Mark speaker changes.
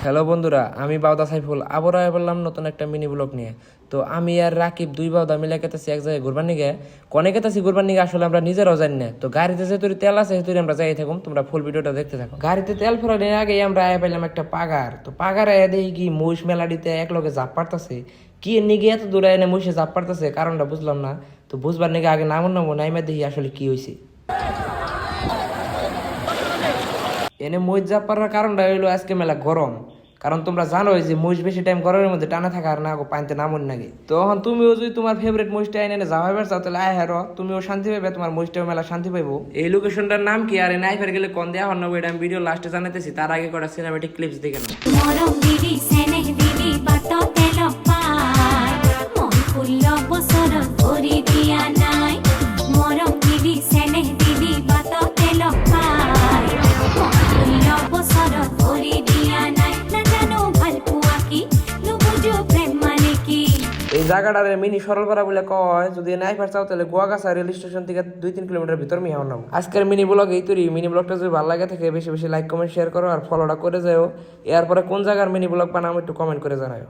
Speaker 1: Hello বন্ধুরা, আমি বাউদা সাইফুল আবার আয়া বললাম নতুন একটা মিনি ব্লগ নিয়ে। তো আমি আর রাকিব দুই বাউদা মিলে কেতেছি এক জায়গায় ঘুরবার নিগে। কনে কেতেছি ঘুরবার নিগে আসলে আমরা নিজেরাও জানি না। তো গাড়িতে যেহেতু তেল আছে সেহেতু আমরা যাই থাকুম, তোমরা ফুল ভিডিওটা দেখতে থাকো। গাড়িতে তেল ফেরানোর আগে আমরা আয়া পাইলাম একটা পাগার। তো পাগারে দেখি কি মহিষ মেলাডিতে এক লগে জাপ পারতাছে। কি নিগে এত দূরে এনে মহিষে জাপ পারতাছে কারণটা বুঝলাম না। তো বুঝবার নিগে আগে নামো নাইমা দেখি আসলে কি হয়েছে। এনে মহিষ জাপ পারার কারণটা হইলো আজকে মেলা গরম। কারণ তোমরা জানো যে মহিষ বেশি টাইম গরমের মধ্যে টানা থাকা আর না পানিতে নামন নাগে। তখন তুমিও যদি তোমার ফেভারিট মহিষটা এনে যাওয়াবার চাও তাহলে আয় হারো, তুমিও শান্তি পাইবে, তোমার মহিষটাও মেলা শান্তি পাইবো। এই লোকেশনটার নাম কি আর নাই ফের গেলে কোন দেয়া হন না, এটা আমি ভিডিও লাস্টে জানাতেছি। তার আগে কটা সিনেমেটিক ক্লিপস দেখে নাও। মরম দিদি সেনেহ দিদি বাত তেল পায় মন ফুল বসর করি দিয়া নাই। মরম দিদি সেনেহ দিদি বাত তেল পায় মন ফুল বসর করি দিয়া নাই। না জানো ভালপুয়া কি লুবুজো প্রেম মানে কি। এই জায়গাটারে মিনি সরলপাড়া বলে কয়। যদি নাই পার চাও তাহলে গোয়াগাছা রেল স্টেশন থেকে 2-3 কিলোমিটার ভিতর মিহাও নাও। আজকের মিনি ব্লগ এই তৈরি। মিনি ব্লগটা যদি ভালো লাগে থাকে বেশি বেশি লাইক কমেন্ট শেয়ার করো আর ফলোটা করে যাও। এরপরে কোন জায়গার মিনি ব্লগ বানাবো একটু কমেন্ট করে জানাও।